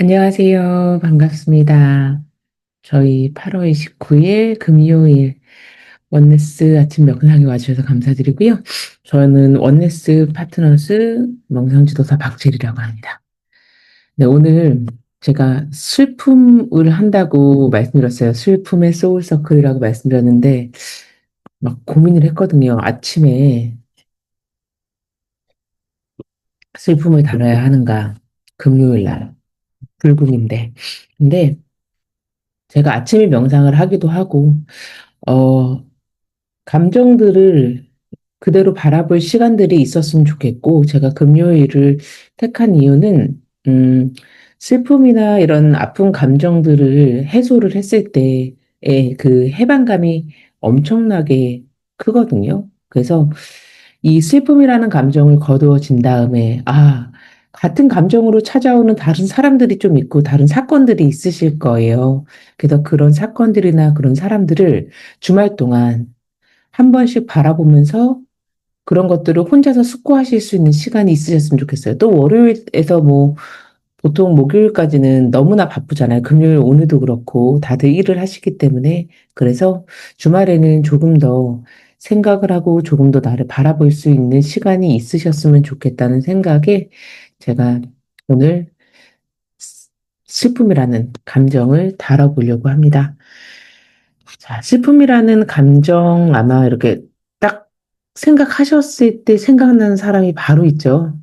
안녕하세요. 반갑습니다. 저희 8월 29일 금요일 원네스 아침 명상에 와주셔서 감사드리고요. 저는 원네스 파트너스 명상지도사 박재리라고 합니다. 네, 오늘 제가 슬픔을 한다고 말씀드렸어요. 슬픔의 소울서클이라고 말씀드렸는데 막 고민을 했거든요. 아침에 슬픔을 다뤄야 하는가? 금요일 날 불금인데. 근데 제가 아침에 명상을 하기도 하고 어, 감정들을 그대로 바라볼 시간들이 있었으면 좋겠고, 제가 금요일을 택한 이유는, 음, 슬픔이나 이런 아픈 감정들을 해소를 했을 때의 그 해방감이 엄청나게 크거든요. 그래서 이 슬픔이라는 감정을 거두어진 다음에, 같은 감정으로 찾아오는 다른 사람들이 좀 있고, 다른 사건들이 있으실 거예요. 그래서 그런 사건들이나 그런 사람들을 주말 동안 한 번씩 바라보면서 그런 것들을 혼자서 숙고하실 수 있는 시간이 있으셨으면 좋겠어요. 또 월요일에서 뭐 보통 목요일까지는 너무나 바쁘잖아요. 금요일 오늘도 그렇고 다들 일을 하시기 때문에 그래서 주말에는 조금 더 생각을 하고 조금 더 나를 바라볼 수 있는 시간이 있으셨으면 좋겠다는 생각에 제가 오늘 슬픔이라는 감정을 다뤄보려고 합니다. 자, 슬픔이라는 감정 아마 이렇게 딱 생각하셨을 때 생각나는 사람이 바로 있죠.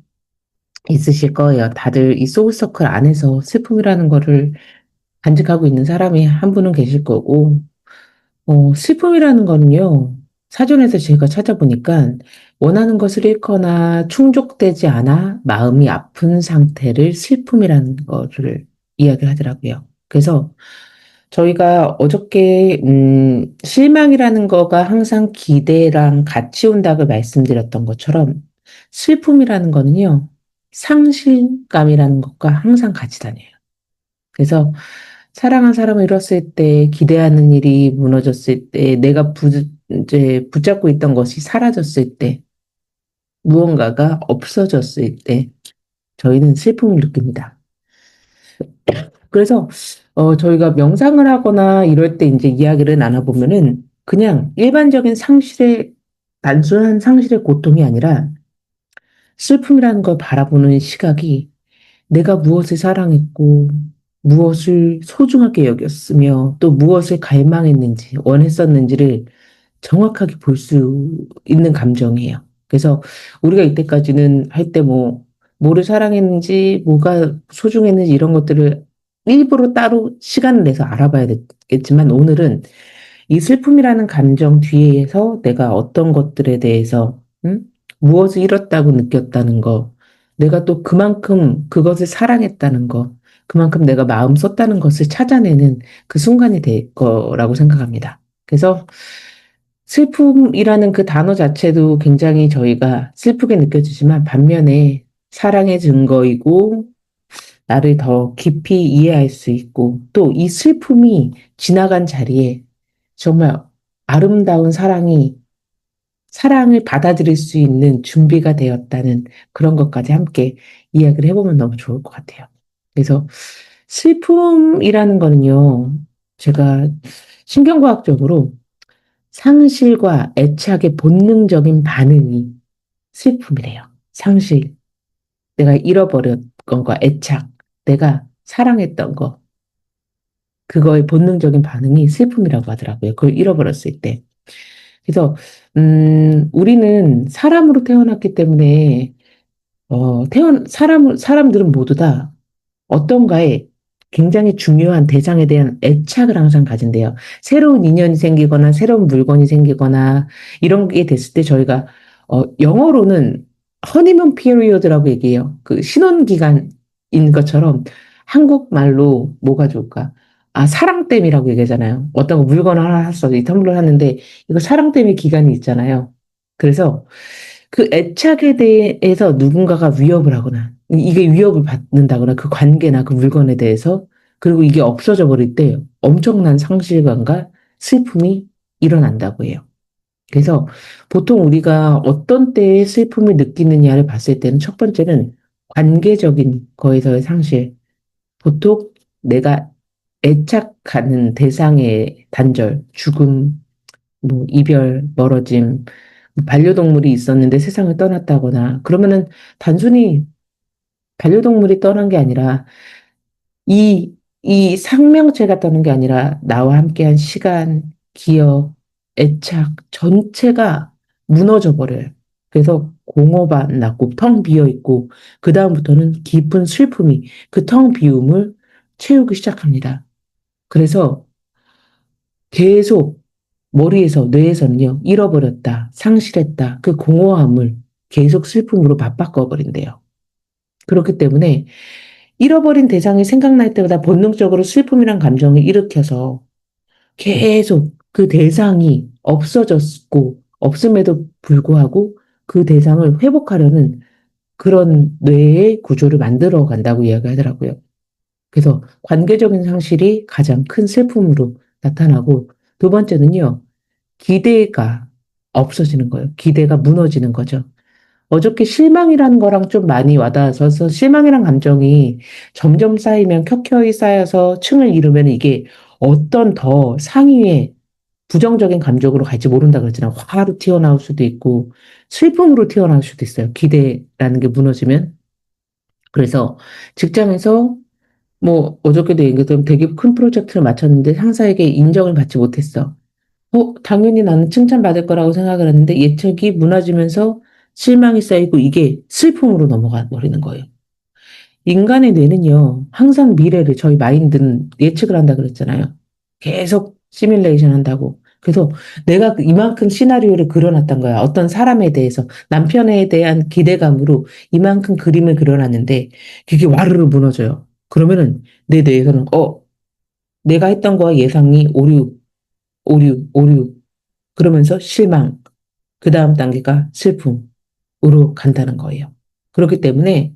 있으실 거예요. 다들 이 소울서클 안에서 슬픔이라는 거를 간직하고 있는 사람이 한 분은 계실 거고, 슬픔이라는 거는요, 사전에서 제가 찾아보니까 원하는 것을 잃거나 충족되지 않아 마음이 아픈 상태를 슬픔이라는 거를 이야기를 하더라고요. 그래서 저희가 어저께, 실망이라는 거가 항상 기대랑 같이 온다고 말씀드렸던 것처럼 슬픔이라는 거는요, 상실감이라는 것과 항상 같이 다녀요. 그래서 사랑한 사람을 잃었을 때, 기대하는 일이 무너졌을 때, 내가 이제 붙잡고 있던 것이 사라졌을 때, 무언가가 없어졌을 때, 저희는 슬픔을 느낍니다. 그래서, 저희가 명상을 하거나 이럴 때 이제 이야기를 나눠보면은, 그냥 일반적인 단순한 상실의 고통이 아니라, 슬픔이라는 걸 바라보는 시각이 내가 무엇을 사랑했고, 무엇을 소중하게 여겼으며, 또 무엇을 갈망했는지, 원했었는지를 정확하게 볼 수 있는 감정이에요. 그래서 우리가 이때까지는 할 때 뭐를 사랑했는지, 뭐가 소중했는지 이런 것들을 일부러 따로 시간을 내서 알아봐야 되겠지만, 오늘은 이 슬픔이라는 감정 뒤에서 내가 어떤 것들에 대해서, 무엇을 잃었다고 느꼈다는 거, 내가 또 그만큼 그것을 사랑했다는 거, 그만큼 내가 마음 썼다는 것을 찾아내는 그 순간이 될 거라고 생각합니다. 그래서 슬픔이라는 그 단어 자체도 굉장히 저희가 슬프게 느껴지지만 반면에 사랑의 증거이고 나를 더 깊이 이해할 수 있고 또 이 슬픔이 지나간 자리에 정말 아름다운 사랑을 받아들일 수 있는 준비가 되었다는 그런 것까지 함께 이야기를 해보면 너무 좋을 것 같아요. 그래서 슬픔이라는 거는요, 제가 신경과학적으로 상실과 애착의 본능적인 반응이 슬픔이래요. 상실, 내가 잃어버렸던 것과 애착, 내가 사랑했던 거, 그거의 본능적인 반응이 슬픔이라고 하더라고요. 그걸 잃어버렸을 때. 그래서, 우리는 사람으로 태어났기 때문에, 사람들은 모두 다 어떤가에 굉장히 중요한 대상에 대한 애착을 항상 가진대요. 새로운 인연이 생기거나 새로운 물건이 생기거나 이런 게 됐을 때 저희가 영어로는 허니문 피리어드라고 얘기해요. 그 신혼기간인 것처럼 한국말로 뭐가 좋을까? 사랑댐이라고 얘기하잖아요. 어떤 거 물건 하나 샀어. 이 텀블러 샀는데 이거 사랑댐의 기간이 있잖아요. 그래서 그 애착에 대해서 누군가가 위협을 하거나, 이게 위협을 받는다거나, 그 관계나 그 물건에 대해서, 그리고 이게 없어져 버릴 때 엄청난 상실감과 슬픔이 일어난다고 해요. 그래서 보통 우리가 어떤 때에 슬픔을 느끼느냐를 봤을 때는 첫 번째는 관계적인 거에서의 상실, 보통 내가 애착하는 대상의 단절, 죽음, 뭐 이별, 멀어짐, 뭐 반려동물이 있었는데 세상을 떠났다거나 그러면은 단순히 반려동물이 떠난 게 아니라 이, 이 생명체가 떠난 게 아니라 나와 함께한 시간, 기억, 애착 전체가 무너져 버려요. 그래서 공허만 남고 텅 비어 있고 그다음부터는 깊은 슬픔이 그 텅 비움을 채우기 시작합니다. 그래서 계속 머리에서, 뇌에서는요, 잃어버렸다, 상실했다, 그 공허함을 계속 슬픔으로 맞바꿔 버린대요. 그렇기 때문에 잃어버린 대상이 생각날 때마다 본능적으로 슬픔이란 감정을 일으켜서 계속 그 대상이 없어졌고, 없음에도 불구하고 그 대상을 회복하려는 그런 뇌의 구조를 만들어 간다고 이야기하더라고요. 그래서 관계적인 상실이 가장 큰 슬픔으로 나타나고, 두 번째는요, 기대가 없어지는 거예요. 기대가 무너지는 거죠. 어저께 실망이라는 거랑 좀 많이 와닿아서 실망이란 감정이 점점 쌓이면 켜켜이 쌓여서 층을 이루면 이게 어떤 더 상위의 부정적인 감정으로 갈지 모른다 그랬잖아요. 화로 튀어나올 수도 있고 슬픔으로 튀어나올 수도 있어요. 기대라는 게 무너지면. 그래서 직장에서 뭐 어저께도 얘기했던 되게 큰 프로젝트를 마쳤는데 상사에게 인정을 받지 못했어. 당연히 나는 칭찬받을 거라고 생각을 했는데 예측이 무너지면서 실망이 쌓이고 이게 슬픔으로 넘어가 버리는 거예요. 인간의 뇌는요, 항상 미래를, 저희 마인드는 예측을 한다 그랬잖아요. 계속 시뮬레이션 한다고. 그래서 내가 이만큼 시나리오를 그려놨던 거야. 어떤 사람에 대해서, 남편에 대한 기대감으로 이만큼 그림을 그려놨는데, 그게 와르르 무너져요. 그러면은 내 뇌에서는, 내가 했던 거와 예상이 오류, 오류, 오류. 그러면서 실망. 그 다음 단계가 슬픔으로 간다는 거예요. 그렇기 때문에,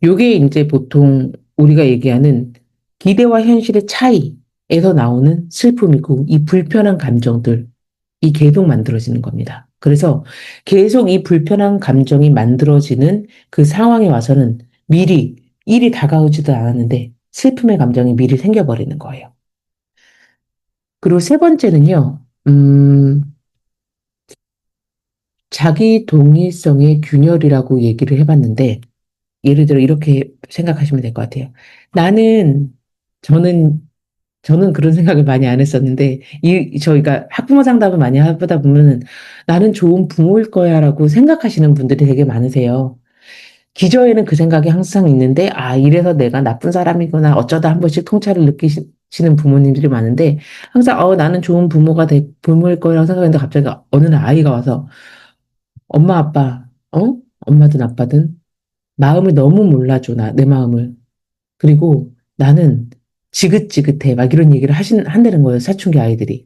요게 이제 보통 우리가 얘기하는 기대와 현실의 차이에서 나오는 슬픔이고, 이 불편한 감정들이 계속 만들어지는 겁니다. 그래서 계속 이 불편한 감정이 만들어지는 그 상황에 와서는 미리 일이 다가오지도 않았는데 슬픔의 감정이 미리 생겨버리는 거예요. 그리고 세 번째는요, 자기 동일성의 균열이라고 얘기를 해봤는데, 예를 들어 이렇게 생각하시면 될 것 같아요. 나는, 저는, 저는 그런 생각을 많이 안 했었는데, 저희가 학부모 상담을 많이 하다 보면은 나는 좋은 부모일 거야라고 생각하시는 분들이 되게 많으세요. 기저에는 그 생각이 항상 있는데, 이래서 내가 나쁜 사람이구나. 어쩌다 한 번씩 통찰을 느끼시는 부모님들이 많은데, 항상, 나는 좋은 부모일 거라고 생각했는데, 갑자기 어느 날 아이가 와서, 엄마, 아빠, 엄마든 아빠든 마음을 너무 몰라줘, 내 마음을. 그리고 나는 지긋지긋해. 막 이런 얘기를 한다는 거예요, 사춘기 아이들이.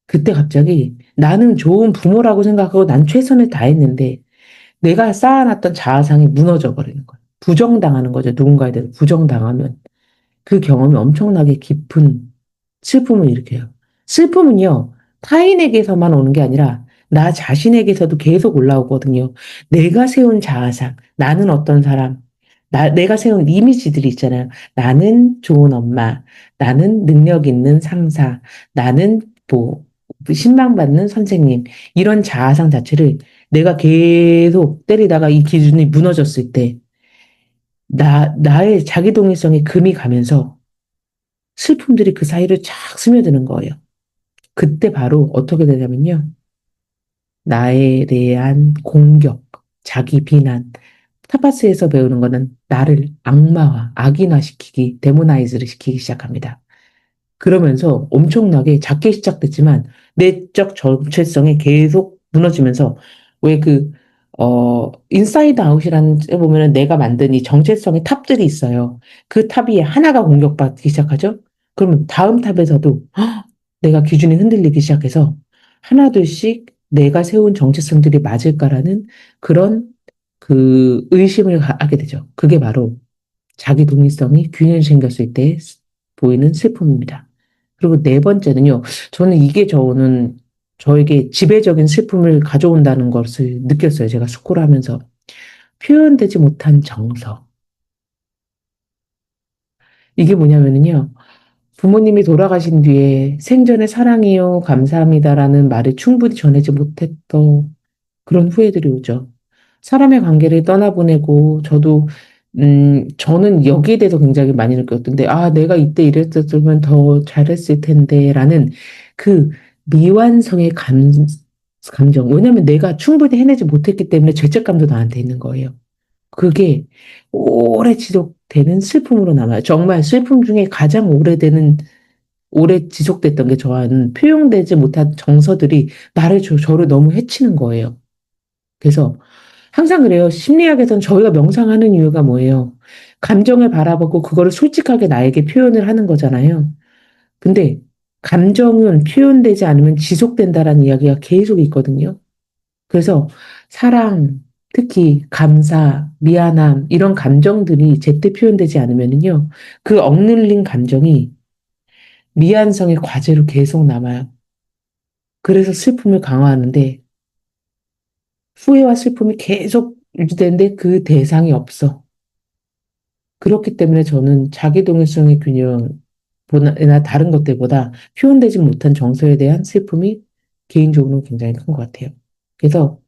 그때 갑자기 나는 좋은 부모라고 생각하고 난 최선을 다했는데 내가 쌓아놨던 자아상이 무너져 버리는 거예요. 부정당하는 거죠. 누군가에 대해서 부정당하면. 그 경험이 엄청나게 깊은 슬픔을 일으켜요. 슬픔은요, 타인에게서만 오는 게 아니라 나 자신에게서도 계속 올라오거든요. 내가 세운 자아상, 나는 어떤 사람, 내가 세운 이미지들이 있잖아요. 나는 좋은 엄마, 나는 능력 있는 상사, 나는 뭐, 신망받는 선생님, 이런 자아상 자체를 내가 계속 때리다가 이 기준이 무너졌을 때, 나의 자기동일성에 금이 가면서 슬픔들이 그 사이를 쫙 스며드는 거예요. 그때 바로 어떻게 되냐면요. 나에 대한 공격, 자기 비난. 타파스에서 배우는 거는 나를 악마화, 악인화시키기, 데모나이즈를 시키기 시작합니다. 그러면서 엄청나게 작게 시작됐지만 내적 정체성이 계속 무너지면서 왜 인사이드 아웃이라는 데 보면은 내가 만든 이 정체성의 탑들이 있어요. 그 탑이 하나가 공격받기 시작하죠? 그러면 다음 탑에서도 내가 기준이 흔들리기 시작해서 하나둘씩 내가 세운 정체성들이 맞을까라는 그런 의심을 하게 되죠. 그게 바로 자기 독립성이 균형이 생겼을 때 보이는 슬픔입니다. 그리고 네 번째는요, 저는 저에게 지배적인 슬픔을 가져온다는 것을 느꼈어요. 제가 스코를 하면서. 표현되지 못한 정서. 이게 뭐냐면은요. 부모님이 돌아가신 뒤에 생전에 사랑해요, 감사합니다라는 말을 충분히 전하지 못했던 그런 후회들이 오죠. 사람의 관계를 떠나보내고, 저는 여기에 대해서 굉장히 많이 느꼈던데, 아, 내가 이때 이랬었으면 더 잘했을 텐데, 라는 그 미완성의 감정. 왜냐면 내가 충분히 해내지 못했기 때문에 죄책감도 나한테 있는 거예요. 그게 오래 지속되는 슬픔으로 남아요. 정말 슬픔 중에 가장 오래 지속됐던 게 저한 표현되지 못한 정서들이 저를 너무 해치는 거예요. 그래서 항상 그래요. 심리학에서는 저희가 명상하는 이유가 뭐예요? 감정을 바라보고 그거를 솔직하게 나에게 표현을 하는 거잖아요. 근데 감정은 표현되지 않으면 지속된다라는 이야기가 계속 있거든요. 그래서 사랑, 특히 감사, 미안함, 이런 감정들이 제때 표현되지 않으면은요, 그 억눌린 감정이 미안성의 과제로 계속 남아요. 그래서 슬픔을 강화하는데, 후회와 슬픔이 계속 유지되는데 그 대상이 없어. 그렇기 때문에 저는 자기동일성의 균형이나 다른 것들보다 표현되지 못한 정서에 대한 슬픔이 개인적으로 굉장히 큰 것 같아요. 그래서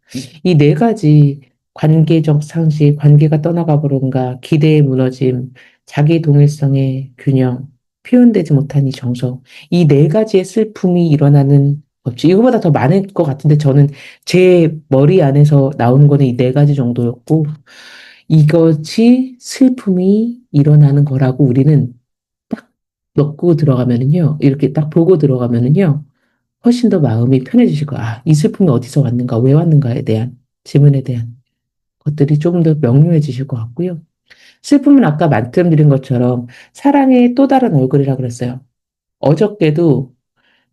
이 네 가지 관계적 상실, 관계가 떠나가 버린가, 기대의 무너짐, 자기동일성의 균형, 표현되지 못한 이 정서, 이 네 가지의 슬픔이 일어나는 법칙. 이거보다 더 많을 것 같은데 저는 제 머리 안에서 나오는 거는 이 네 가지 정도였고, 이것이 슬픔이 일어나는 거라고 우리는 딱 넣고 들어가면은요, 이렇게 딱 보고 들어가면은요, 훨씬 더 마음이 편해지실 거야. 아, 이 슬픔이 어디서 왔는가, 왜 왔는가에 대한 질문에 대한 것들이 조금 더 명료해지실 것 같고요. 슬픔은 아까 말씀드린 것처럼 사랑의 또 다른 얼굴이라 그랬어요. 어저께도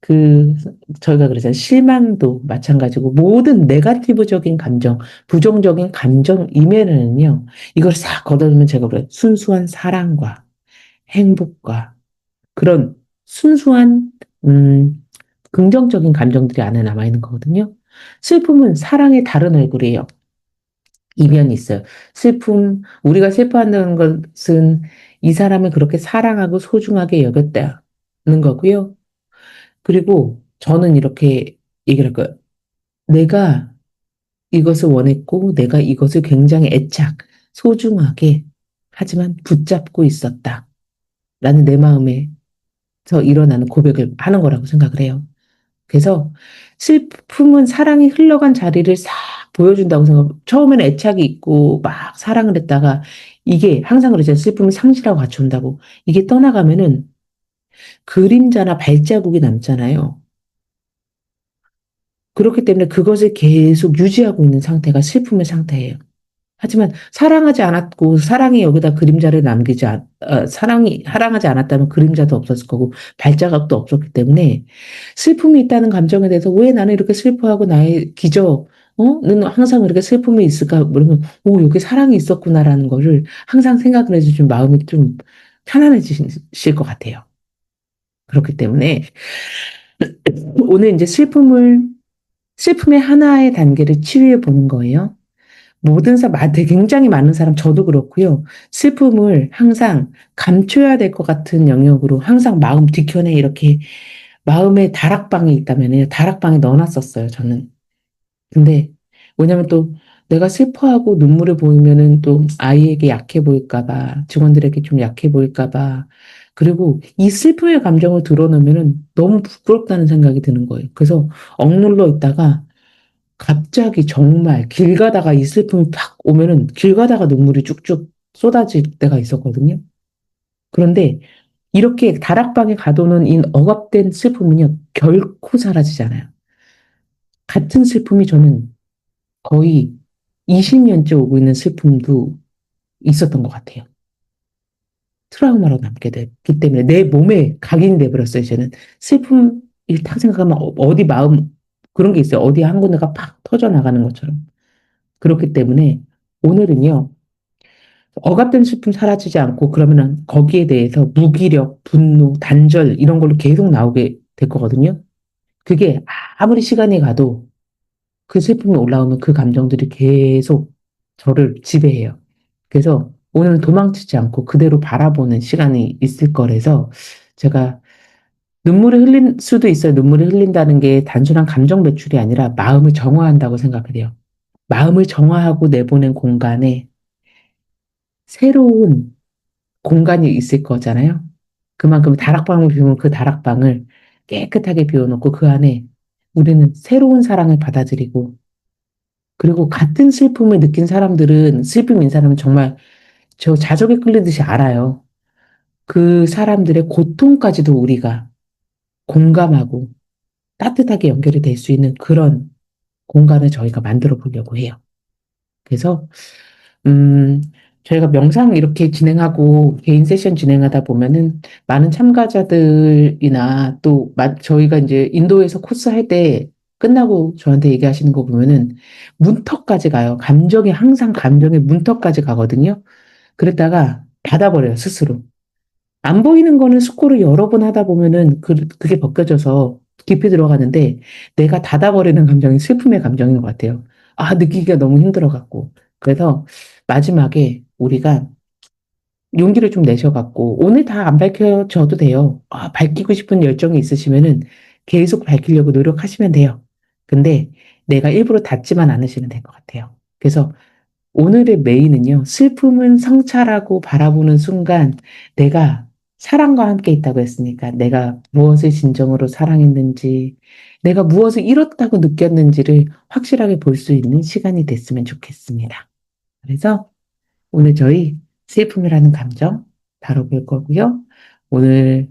그 저희가 그러잖아요. 실망도 마찬가지고 모든 네가티브적인 감정, 부정적인 감정 이면에는요. 이걸 싹 걷어내면 제가 그래요. 순수한 사랑과 행복과 그런 순수한 긍정적인 감정들이 안에 남아 있는 거거든요. 슬픔은 사랑의 다른 얼굴이에요. 이면이 있어요. 우리가 슬퍼한다는 것은 이 사람을 그렇게 사랑하고 소중하게 여겼다는 거고요. 그리고 저는 이렇게 얘기를 할 거예요. 내가 이것을 원했고, 내가 이것을 굉장히 소중하게, 하지만 붙잡고 있었다. 라는 내 마음에서 일어나는 고백을 하는 거라고 생각을 해요. 그래서 슬픔은 사랑이 흘러간 자리를 싹 보여준다고 처음에는 애착이 있고, 막 사랑을 했다가, 이게 항상 그러잖아요. 슬픔은 상실하고 같이 온다고. 이게 떠나가면은 그림자나 발자국이 남잖아요. 그렇기 때문에 그것을 계속 유지하고 있는 상태가 슬픔의 상태예요. 하지만 사랑하지 않았고 사랑이 여기다 그림자를 사랑하지 않았다면 그림자도 없었을 거고 발자국도 없었기 때문에 슬픔이 있다는 감정에 대해서 왜 나는 이렇게 슬퍼하고 나의 는 항상 이렇게 슬픔이 있을까? 그러면 여기 사랑이 있었구나라는 거를 항상 생각을 해주시면 마음이 좀 편안해지실 것 같아요. 그렇기 때문에 오늘 이제 슬픔의 하나의 단계를 치유해 보는 거예요. 굉장히 많은 사람, 저도 그렇고요. 슬픔을 항상 감춰야 될 것 같은 영역으로 항상 마음 뒤편에 이렇게 마음의 다락방이 있다면요. 다락방에 넣어놨었어요, 저는. 근데, 왜냐면 또 내가 슬퍼하고 눈물을 보이면은 또 아이에게 약해 보일까봐, 직원들에게 좀 약해 보일까봐, 그리고 이 슬픔의 감정을 드러내면은 너무 부끄럽다는 생각이 드는 거예요. 그래서 억눌러 있다가 갑자기 정말 길 가다가 이 슬픔이 팍 오면은 길 가다가 눈물이 쭉쭉 쏟아질 때가 있었거든요. 그런데 이렇게 다락방에 가둬놓은 이 억압된 슬픔은요, 결코 사라지잖아요. 같은 슬픔이 저는 거의 20년째 오고 있는 슬픔도 있었던 것 같아요. 트라우마로 남게 됐기 때문에 내 몸에 각인이 돼버렸어요, 이제는. 슬픔을 딱 생각하면 어디 마음, 그런 게 있어요. 어디 한 군데가 팍 터져나가는 것처럼. 그렇기 때문에 오늘은요, 억압된 슬픔 사라지지 않고 그러면은 거기에 대해서 무기력, 분노, 단절 이런 걸로 계속 나오게 될 거거든요. 그게 아무리 시간이 가도 그 슬픔이 올라오면 그 감정들이 계속 저를 지배해요. 그래서 오늘은 도망치지 않고 그대로 바라보는 시간이 있을 거라서 제가 눈물을 흘릴 수도 있어요. 눈물을 흘린다는 게 단순한 감정 배출이 아니라 마음을 정화한다고 생각을 해요. 마음을 정화하고 내보낸 공간에 새로운 공간이 있을 거잖아요. 그만큼 다락방을 비우면 그 다락방을 깨끗하게 비워놓고 그 안에 우리는 새로운 사랑을 받아들이고 그리고 같은 슬픔을 느낀 사람들은 슬픔인 사람은 정말 저 자적에 끌리듯이 알아요. 그 사람들의 고통까지도 우리가 공감하고 따뜻하게 연결이 될 수 있는 그런 공간을 저희가 만들어 보려고 해요. 그래서 음, 저희가 명상 이렇게 진행하고 개인 세션 진행하다 보면은 많은 참가자들이나 또 저희가 이제 인도에서 코스 할 때 끝나고 저한테 얘기하시는 거 보면은 문턱까지 가요. 감정이 항상 감정의 문턱까지 가거든요. 그랬다가 닫아버려요, 스스로. 안 보이는 거는 스코를 여러 번 하다 보면은 그게 벗겨져서 깊이 들어가는데 내가 닫아버리는 감정이 슬픔의 감정인 것 같아요. 아, 느끼기가 너무 힘들어갖고. 그래서 마지막에 우리가 용기를 좀 내셔갖고 오늘 다 안 밝혀져도 돼요. 아, 밝히고 싶은 열정이 있으시면은 계속 밝히려고 노력하시면 돼요. 근데 내가 일부러 닫지만 않으시면 될 것 같아요. 그래서 오늘의 메인은요, 슬픔은 성찰하고 바라보는 순간 내가 사랑과 함께 있다고 했으니까 내가 무엇을 진정으로 사랑했는지, 내가 무엇을 잃었다고 느꼈는지를 확실하게 볼 수 있는 시간이 됐으면 좋겠습니다. 그래서 오늘 저희 슬픔이라는 감정 다뤄볼 거고요. 오늘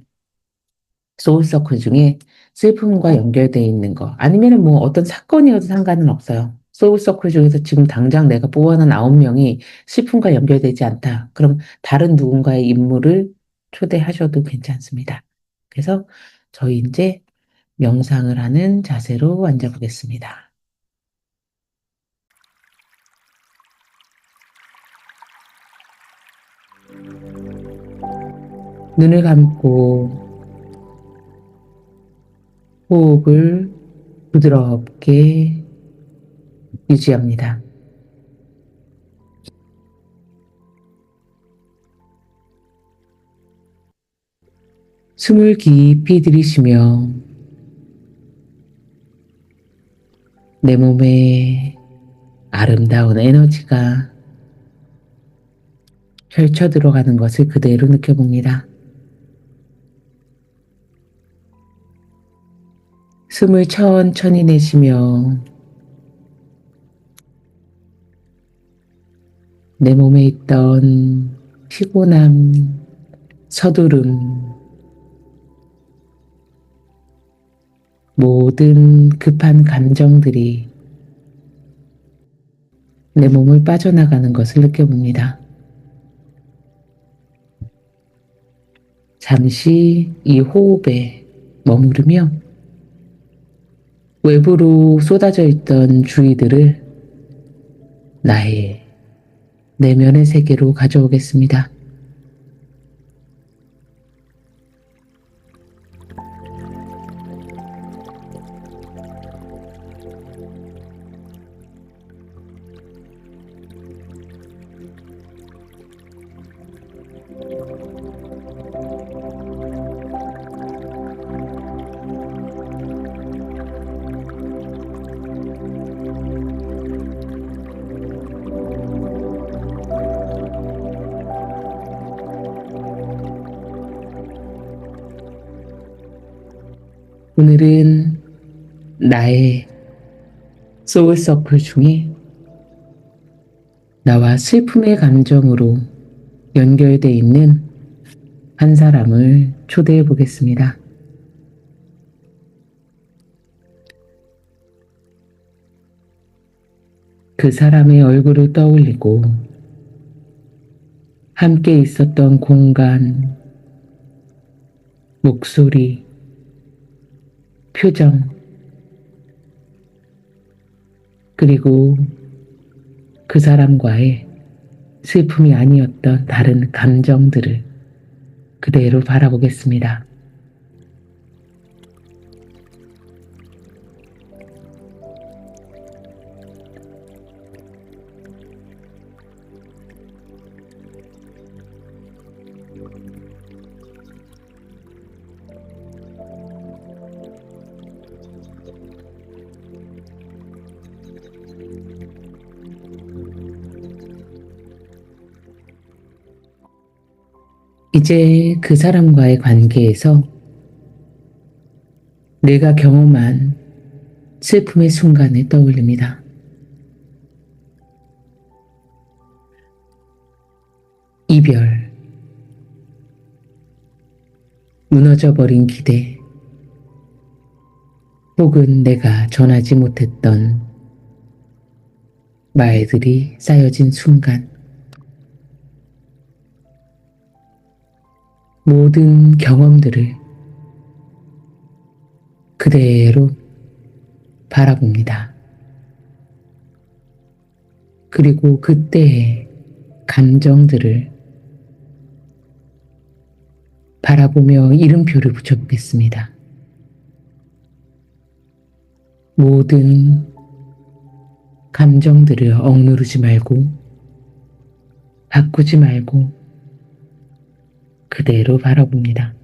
소울서클 중에 슬픔과 연결되어 있는 거, 아니면은 뭐 어떤 사건이어도 상관은 없어요. 소울서클 중에서 지금 당장 내가 뽑아낸 9명이 슬픔과 연결되지 않다. 그럼 다른 누군가의 인물을 초대하셔도 괜찮습니다. 그래서 저희 이제 명상을 하는 자세로 앉아보겠습니다. 눈을 감고 호흡을 부드럽게 유지합니다. 숨을 깊이 들이쉬며 내 몸에 아름다운 에너지가 펼쳐 들어가는 것을 그대로 느껴봅니다. 숨을 천천히 내쉬며 내 몸에 있던 피곤함, 서두름, 모든 급한 감정들이 내 몸을 빠져나가는 것을 느껴봅니다. 잠시 이 호흡에 머무르며 외부로 쏟아져 있던 주의들을 나의 내면의 세계로 가져오겠습니다. 오늘은 나의 소울서클 중에 나와 슬픔의 감정으로 연결돼 있는 한 사람을 초대해 보겠습니다. 그 사람의 얼굴을 떠올리고 함께 있었던 공간, 목소리, 표정, 그리고 그 사람과의 슬픔이 아니었던 다른 감정들을 그대로 바라보겠습니다. 이제 그 사람과의 관계에서 내가 경험한 슬픔의 순간을 떠올립니다. 이별, 무너져버린 기대, 혹은 내가 전하지 못했던 말들이 쌓여진 순간, 모든 경험들을 그대로 바라봅니다. 그리고 그때의 감정들을 바라보며 이름표를 붙여보겠습니다. 모든 감정들을 억누르지 말고, 바꾸지 말고, 그대로 바라봅니다.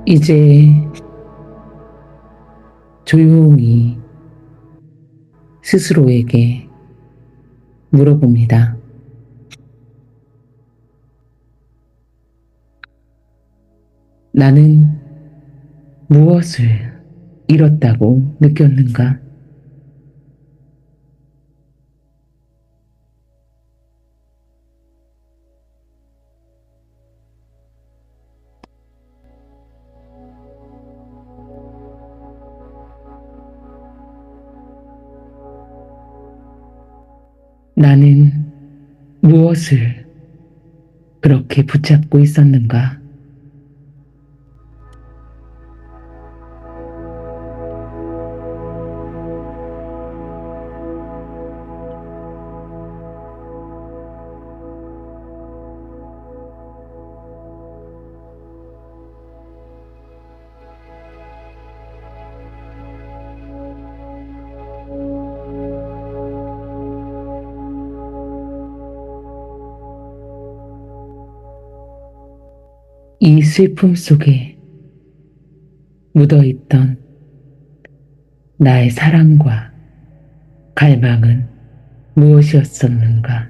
이제 조용히 스스로에게 물어봅니다. 나는 무엇을 잃었다고 느꼈는가? 나는 무엇을 그렇게 붙잡고 있었는가? 이 슬픔 속에 묻어있던 나의 사랑과 갈망은 무엇이었었는가?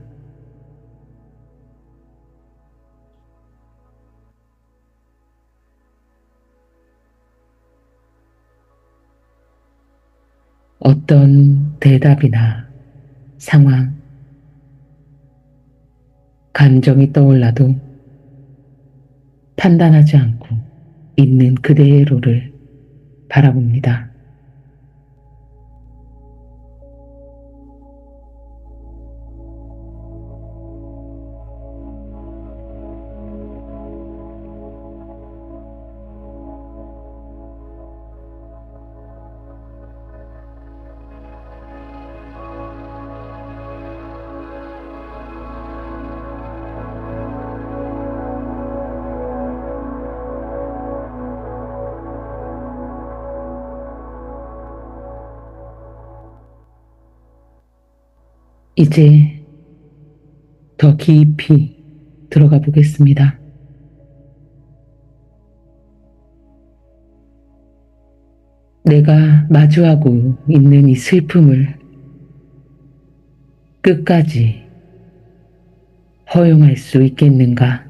어떤 대답이나 상황, 감정이 떠올라도 판단하지 않고 있는 그대로를 바라봅니다. 이제 더 깊이 들어가 보겠습니다. 내가 마주하고 있는 이 슬픔을 끝까지 허용할 수 있겠는가?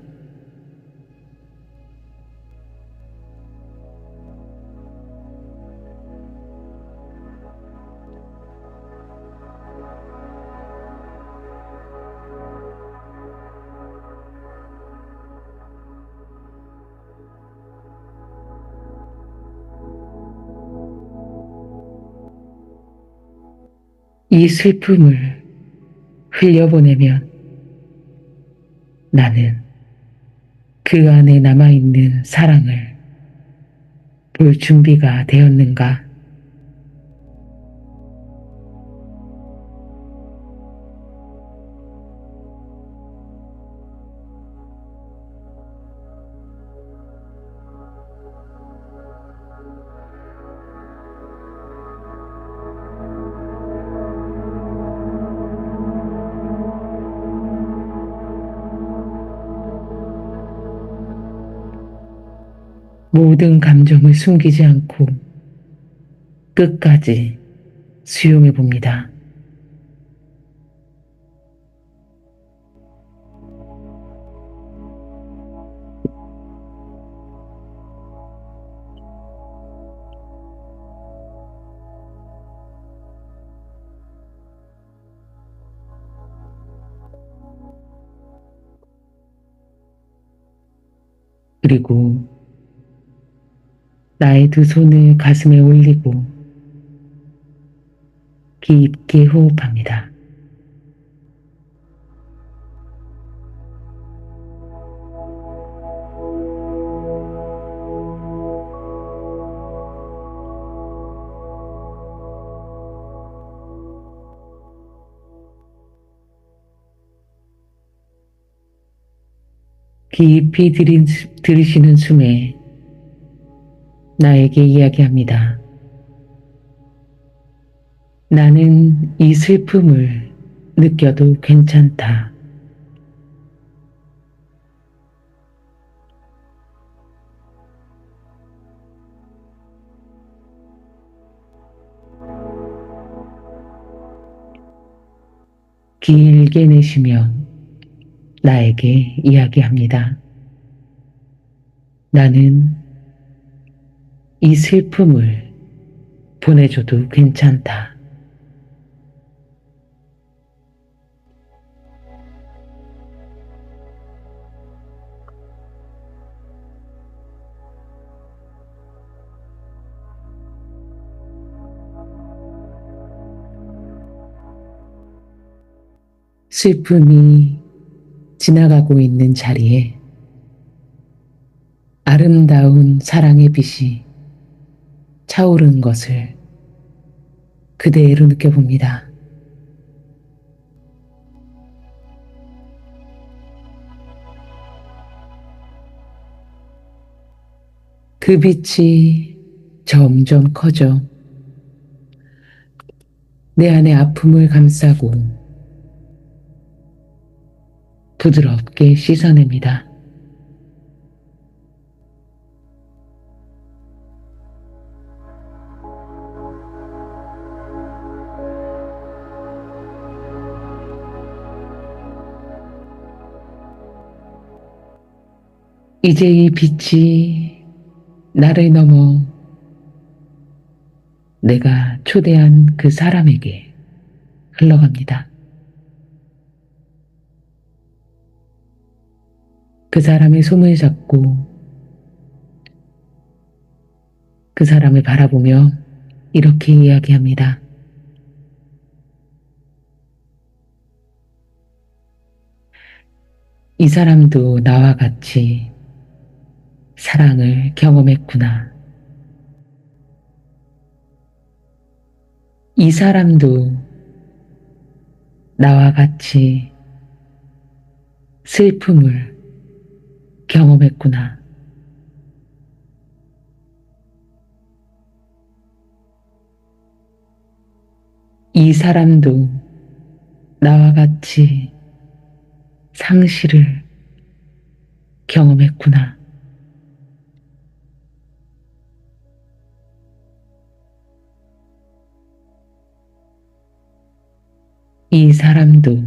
이 슬픔을 흘려보내면 나는 그 안에 남아있는 사랑을 볼 준비가 되었는가? 모든 감정을 숨기지 않고 끝까지 수용해 봅니다. 그리고 나의 두 손을 가슴에 올리고 깊게 호흡합니다. 깊이 들이쉬는 숨에 나에게 이야기합니다. 나는 이 슬픔을 느껴도 괜찮다. 길게 내쉬며 나에게 이야기합니다. 나는 이 슬픔을 보내줘도 괜찮다. 슬픔이 지나가고 있는 자리에 아름다운 사랑의 빛이 차오르는 것을 그대로 느껴봅니다. 그 빛이 점점 커져 내 안의 아픔을 감싸고 부드럽게 씻어냅니다. 이제 이 빛이 나를 넘어 내가 초대한 그 사람에게 흘러갑니다. 그 사람의 손을 잡고 그 사람을 바라보며 이렇게 이야기합니다. 이 사람도 나와 같이 사랑을 경험했구나. 이 사람도 나와 같이 슬픔을 경험했구나. 이 사람도 나와 같이 상실을 경험했구나. 이 사람도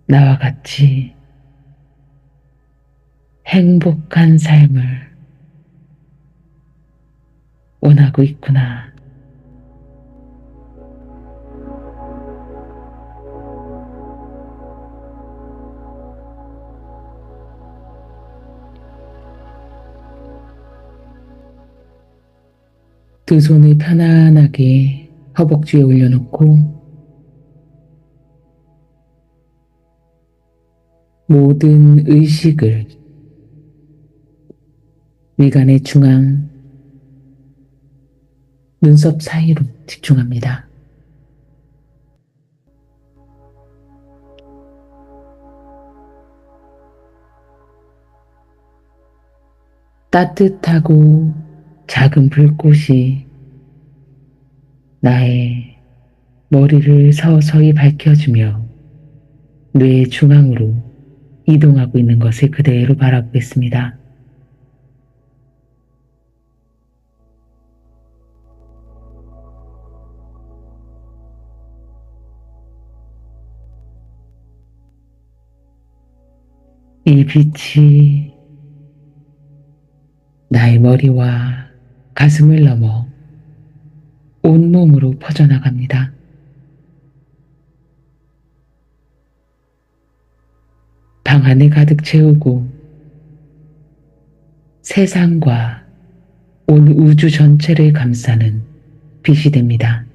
나와 같이 행복한 삶을 원하고 있구나. 두 손을 편안하게 허벅지에 올려놓고 모든 의식을 미간의 중앙 눈썹 사이로 집중합니다. 따뜻하고 작은 불꽃이 나의 머리를 서서히 밝혀주며 뇌의 중앙으로 이동하고 있는 것을 그대로 바라보겠습니다. 이 빛이 나의 머리와 가슴을 넘어 온몸으로 퍼져나갑니다. 방 안을 가득 채우고 세상과 온 우주 전체를 감싸는 빛이 됩니다.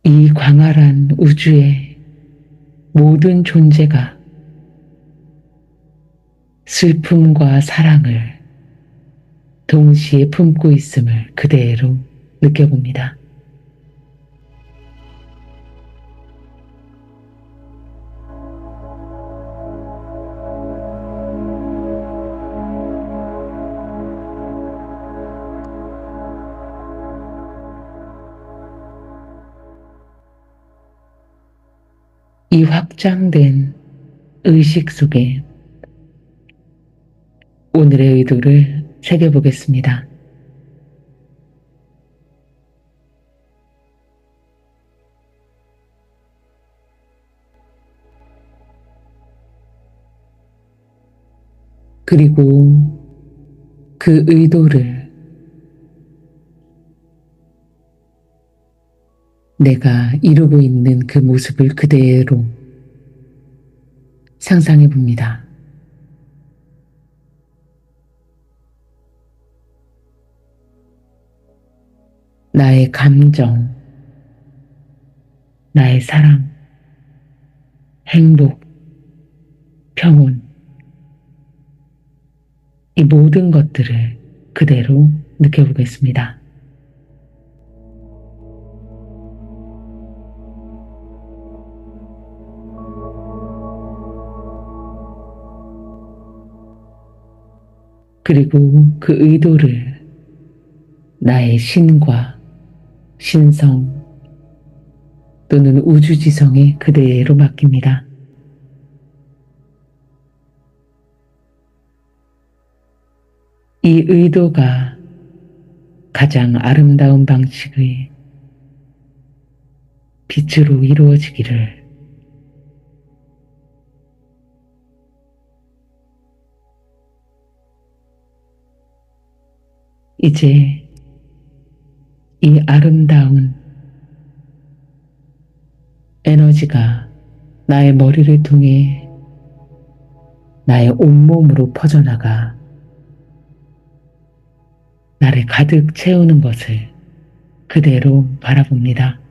이 광활한 우주의 모든 존재가 슬픔과 사랑을 동시에 품고 있음을 그대로 느껴봅니다. 이 확장된 의식 속에 오늘의 의도를 새겨보겠습니다. 그리고 그 의도를 내가 이루고 있는 그 모습을 그대로 상상해 봅니다. 나의 감정, 나의 사랑, 행복, 평온, 이 모든 것들을 그대로 느껴보겠습니다. 그리고 그 의도를 나의 신과 신성 또는 우주지성에 그대로 맡깁니다. 이 의도가 가장 아름다운 방식의 빛으로 이루어지기를 이제 이 아름다운 에너지가 나의 머리를 통해 나의 온몸으로 퍼져나가 나를 가득 채우는 것을 그대로 바라봅니다.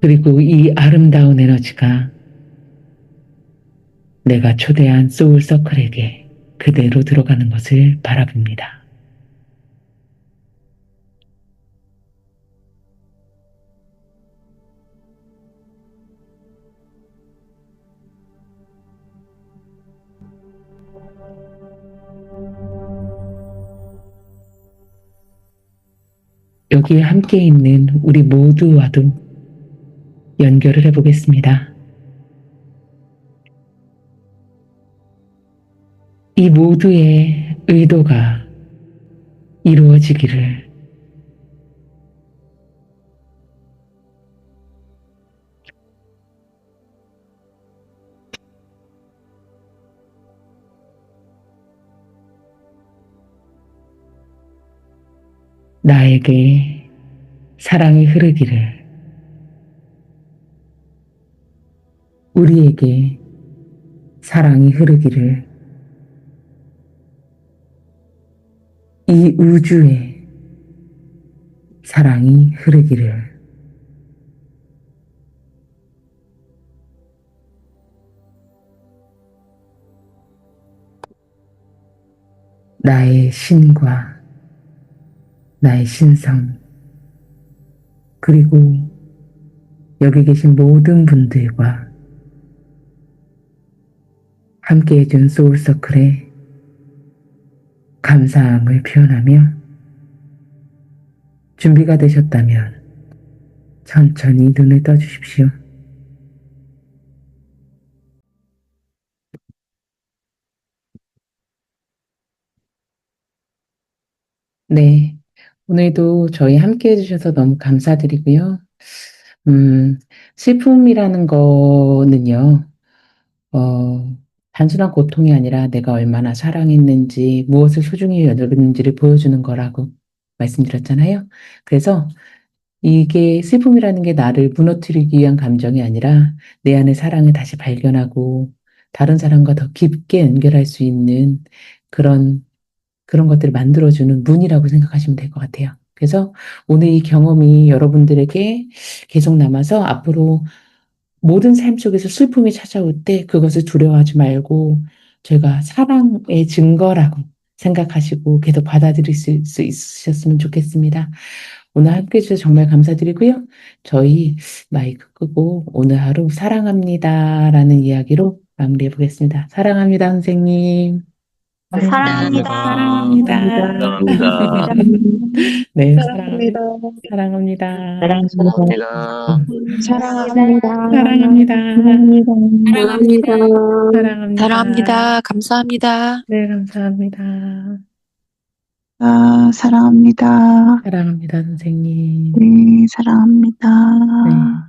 그리고 이 아름다운 에너지가 내가 초대한 소울서클에게 그대로 들어가는 것을 바라봅니다. 여기에 함께 있는 우리 모두와도 연결을 해보겠습니다. 이 모두의 의도가 이루어지기를 나에게 사랑이 흐르기를, 우리에게 사랑이 흐르기를, 이 우주에 사랑이 흐르기를, 나의 신과 나의 신성, 그리고 여기 계신 모든 분들과 함께 해준 소울서클에 감사함을 표현하며 준비가 되셨다면 천천히 눈을 떠주십시오. 네. 오늘도 저희 함께 해주셔서 너무 감사드리고요. 음, 슬픔이라는 거는요, 어, 단순한 고통이 아니라 내가 얼마나 사랑했는지, 무엇을 소중히 여겼는지를 보여주는 거라고 말씀드렸잖아요. 그래서 이게 슬픔이라는 게 나를 무너뜨리기 위한 감정이 아니라 내 안의 사랑을 다시 발견하고 다른 사람과 더 깊게 연결할 수 있는 그런 그런 것들을 만들어주는 문이라고 생각하시면 될 것 같아요. 그래서 오늘 이 경험이 여러분들에게 계속 남아서 앞으로 모든 삶 속에서 슬픔이 찾아올 때 그것을 두려워하지 말고 저희가 사랑의 증거라고 생각하시고 계속 받아들일 수 있으셨으면 좋겠습니다. 오늘 함께 해주셔서 정말 감사드리고요. 저희 마이크 끄고 오늘 하루 사랑합니다라는 이야기로 마무리해 보겠습니다. 사랑합니다, 선생님. 사랑합니다. 사랑합니다. 감사합니다. 네, 사랑합니다. 사랑합니다. 사랑합니다. 사랑합니다. 사랑합니다. 사랑합니다. 사랑합니다. 사랑합니다. 감사합니다. 네, 감사합니다. 사랑합니다. 사랑합니다, 선생님. 네, 사랑합니다. 네.